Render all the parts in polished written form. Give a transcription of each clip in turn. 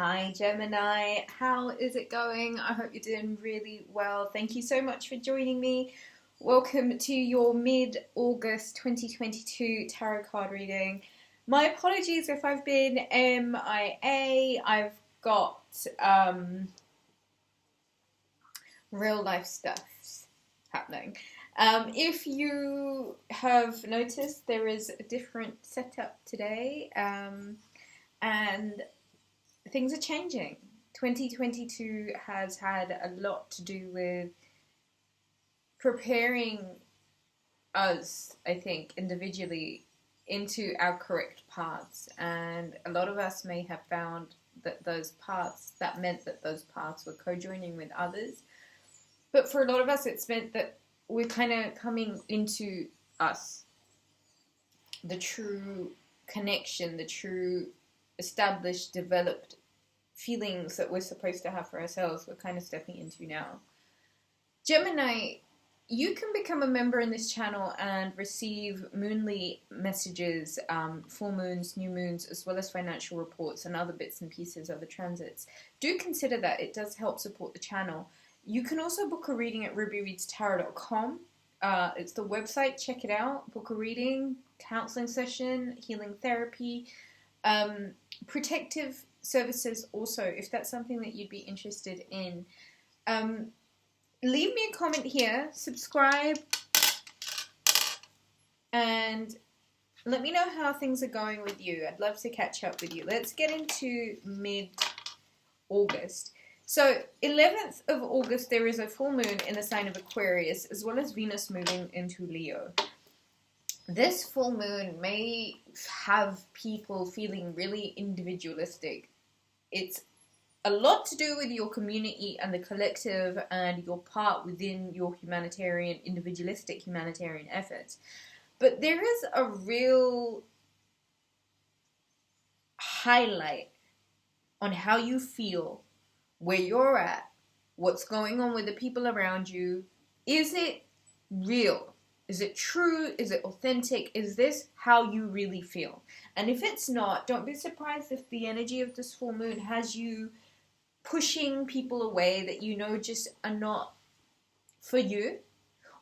Hi Gemini, how is it going? I hope you're doing really well. Thank you so much for joining me. Welcome to your mid-August 2022 tarot card reading. My apologies if I've been MIA. I've got real life stuff happening. If you have noticed, there is a different setup today, and things are changing. 2022 has had a lot to do with preparing us, I think, individually into our correct paths. And a lot of us may have found that that meant that those paths were co-joining with others. But for a lot of us, it's meant that we're kind of coming into us. The true connection, the true established, developed feelings that we're supposed to have for ourselves, we're kind of stepping into now. Gemini, you can become a member in this channel and receive moonly messages, full moons, new moons, as well as financial reports and other bits and pieces of the transits. Do consider that. It does help support the channel. You can also book a reading at rubyreadstarot.com. It's the website. Check it out. Book a reading, counseling session, healing therapy, protective services also, if that's something that you'd be interested in. Leave me a comment here, subscribe, and let me know how things are going with you. I'd love to catch up with you. Let's get into mid-August. So 11th of August, there is a full moon in the sign of Aquarius, as well as Venus moving into Leo. This full moon may have people feeling really individualistic. It's a lot to do with your community and the collective and your part within your individualistic humanitarian efforts. But there is a real highlight on how you feel, where you're at, what's going on with the people around you. Is it real? Is it true? Is it authentic? Is this how you really feel? And if it's not, don't be surprised if the energy of this full moon has you pushing people away that you know just are not for you.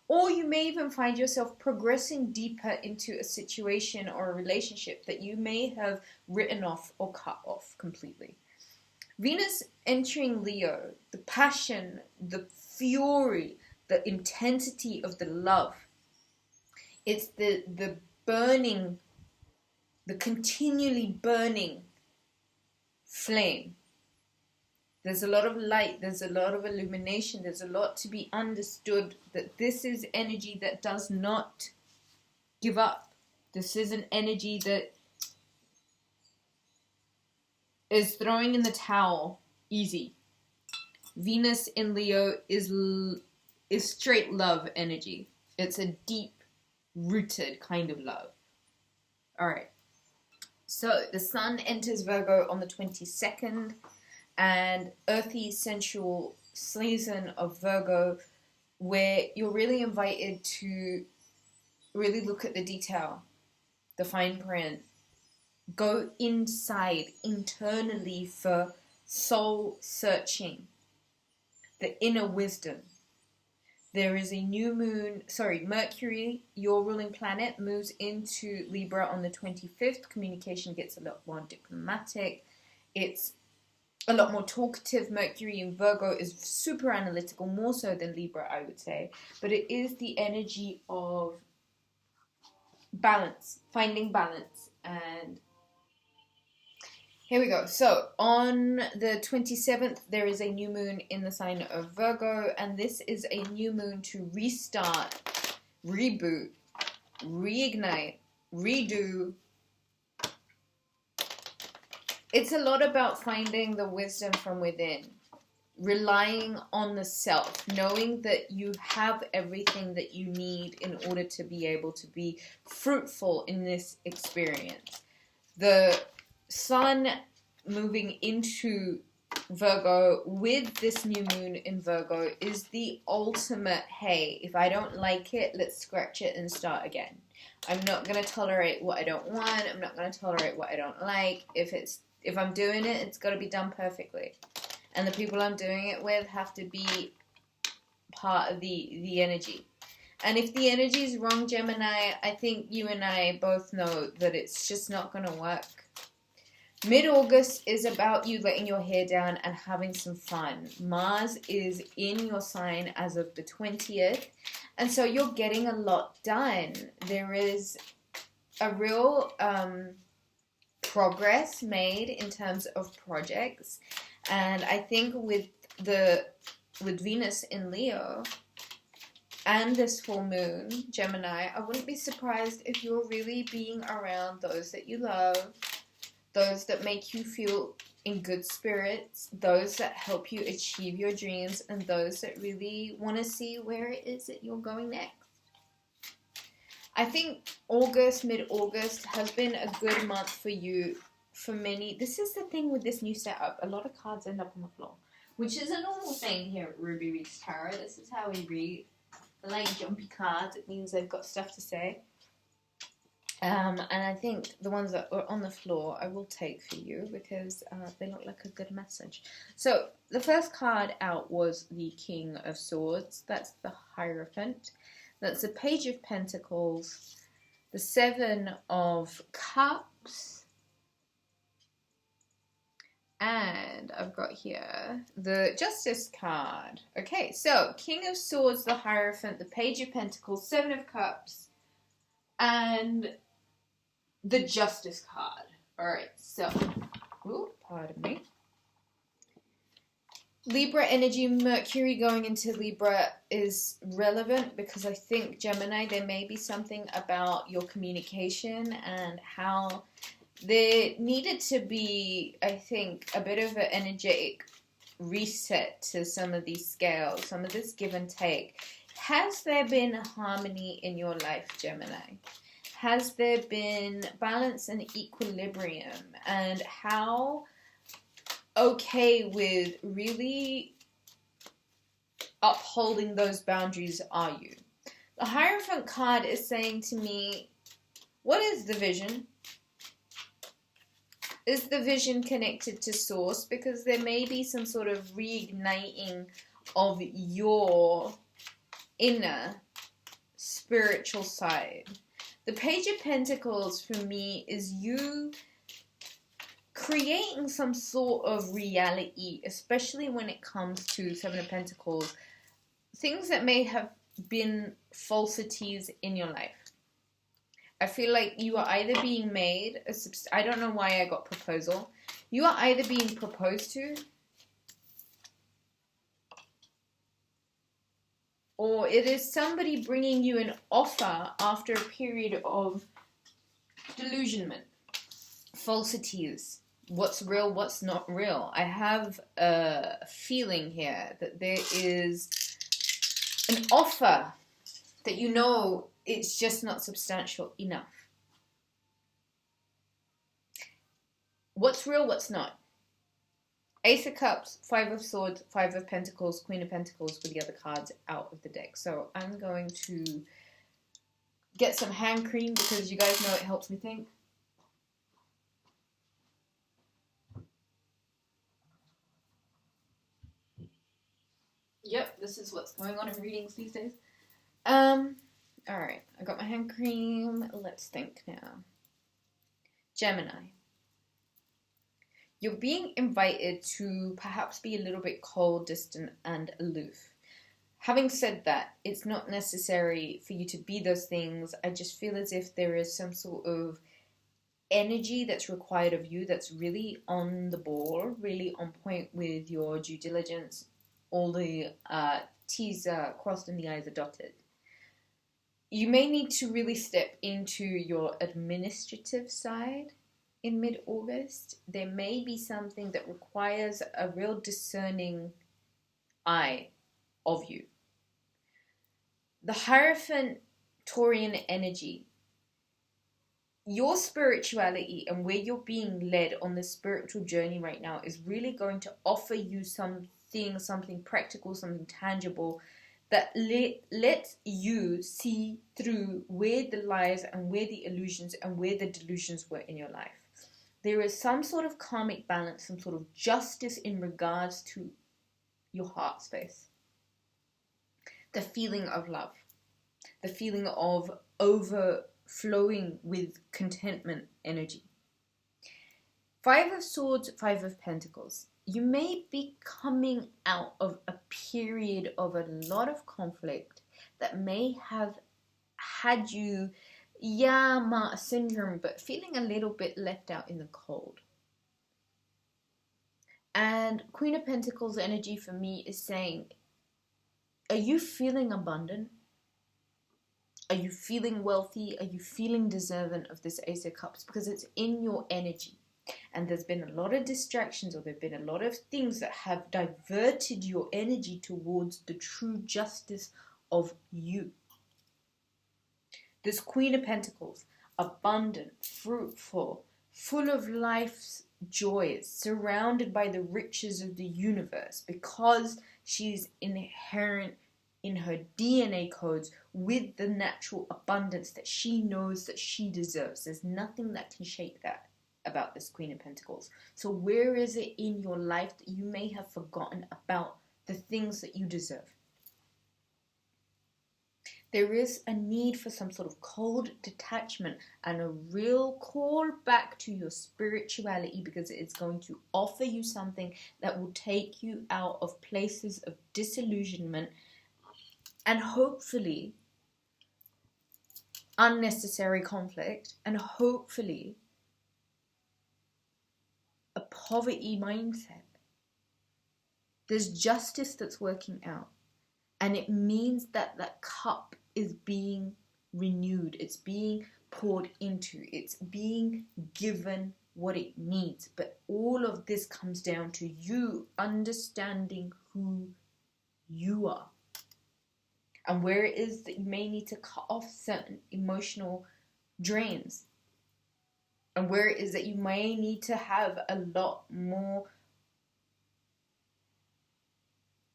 Or you may even find yourself progressing deeper into a situation or a relationship that you may have written off or cut off completely. Venus entering Leo, the passion, the fury, the intensity of the love. It's the burning, the continually burning flame. There's a lot of light, there's a lot of illumination, there's a lot to be understood, that this is energy that does not give up. This is an energy that is throwing in the towel easy. Venus in Leo is straight love energy. It's a deep rooted kind of love. Alright, so the sun enters Virgo on the 22nd, and earthy sensual season of Virgo, where you're really invited to really look at the detail, the fine print, go inside internally for soul searching, the inner wisdom. There is a new moon, Mercury, your ruling planet, moves into Libra on the 25th. Communication gets a lot more diplomatic. It's a lot more talkative. Mercury in Virgo is super analytical, more so than Libra, I would say. But it is the energy of balance, finding balance. And here we go. So on the 27th, there is a new moon in the sign of Virgo, and this is a new moon to restart, reboot, reignite, redo. It's a lot about finding the wisdom from within, relying on the self, knowing that you have everything that you need in order to be able to be fruitful in this experience. The sun moving into Virgo with this new moon in Virgo is the ultimate, hey, if I don't like it, let's scratch it and start again. I'm not going to tolerate what I don't want. I'm not going to tolerate what I don't like. If If I'm doing it, it's got to be done perfectly. And the people I'm doing it with have to be part of the energy. And if the energy is wrong, Gemini, I think you and I both know that it's just not going to work. Mid-August is about you letting your hair down and having some fun. Mars is in your sign as of the 20th, and so you're getting a lot done. There is a real progress made in terms of projects, and I think with Venus in Leo and this full moon, Gemini, I wouldn't be surprised if you're really being around those that you love, those that make you feel in good spirits, those that help you achieve your dreams, and those that really want to see where it is that you're going next. I think mid-August, has been a good month for you. For many, this is the thing with this new setup. A lot of cards end up on the floor, which is a normal thing here at Ruby Reads Tarot. This is how we read. I like jumpy cards. It means they've got stuff to say. And I think the ones that are on the floor I will take for you because they look like a good message. So the first card out was the King of Swords. That's the Hierophant. That's the Page of Pentacles, the Seven of Cups, and I've got here the Justice card. Okay, so King of Swords, the Hierophant, the Page of Pentacles, Seven of Cups, and the Justice card. Alright, so, pardon me. Libra energy, Mercury going into Libra is relevant because I think, Gemini, there may be something about your communication and how there needed to be, I think, a bit of an energetic reset to some of these scales, some of this give and take. Has there been harmony in your life, Gemini? Has there been balance and equilibrium? And how okay with really upholding those boundaries are you? The Hierophant card is saying to me, what is the vision? Is the vision connected to source? Because there may be some sort of reigniting of your inner spiritual side. The Page of Pentacles for me is you creating some sort of reality, especially when it comes to Seven of Pentacles. Things that may have been falsities in your life. I feel like you are either being made, I don't know why I got proposal. You are either being proposed to, or it is somebody bringing you an offer after a period of delusionment, falsities, what's real, what's not real. I have a feeling here that there is an offer that you know it's just not substantial enough. What's real, what's not? Ace of Cups, Five of Swords, Five of Pentacles, Queen of Pentacles with the other cards out of the deck. So I'm going to get some hand cream because you guys know it helps me think. Yep, this is what's going on in readings these days. Alright, I got my hand cream. Let's think now. Gemini. You're being invited to perhaps be a little bit cold, distant, and aloof. Having said that, it's not necessary for you to be those things. I just feel as if there is some sort of energy that's required of you that's really on the ball, really on point with your due diligence. All the T's are crossed and the I's are dotted. You may need to really step into your administrative side in mid-August. There may be something that requires a real discerning eye of you. The Hierophant Taurian energy, your spirituality and where you're being led on this spiritual journey right now is really going to offer you something practical, something tangible that lets you see through where the lies and where the illusions and where the delusions were in your life. there is some sort of karmic balance, some sort of justice in regards to your heart space. The feeling of love, the feeling of overflowing with contentment energy. 5 of Swords, 5 of Pentacles. You may be coming out of a period of a lot of conflict that may have had you, Mars syndrome, but feeling a little bit left out in the cold. And Queen of Pentacles energy for me is saying, are you feeling abundant? Are you feeling wealthy? Are you feeling deserving of this Ace of Cups? Because it's in your energy. And there's been a lot of distractions, or there have been a lot of things that have diverted your energy towards the true justice of you. This Queen of Pentacles, abundant, fruitful, full of life's joys, surrounded by the riches of the universe, because she's inherent in her DNA codes with the natural abundance that she knows that she deserves. There's nothing that can shake that about this Queen of Pentacles. So where is it in your life that you may have forgotten about the things that you deserve? There is a need for some sort of cold detachment and a real call back to your spirituality, because it's going to offer you something that will take you out of places of disillusionment and hopefully unnecessary conflict, and hopefully a poverty mindset. There's justice that's working out, and it means that that cup is being renewed, it's being poured into, it's being given what it needs. But all of this comes down to you understanding who you are, and where it is that you may need to cut off certain emotional drains, and where it is that you may need to have a lot more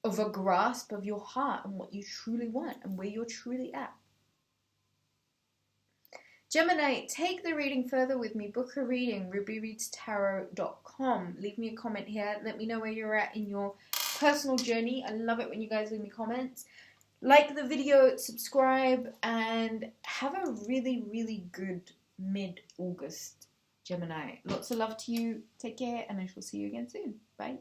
of a grasp of your heart and what you truly want and where you're truly at. Gemini, take the reading further with me. Book a reading, rubyreadstarot.com. Leave me a comment here. Let me know where you're at in your personal journey. I love it when you guys leave me comments. Like the video, subscribe, and have a really, really good mid-August, Gemini. Lots of love to you. Take care, and I shall see you again soon. Bye.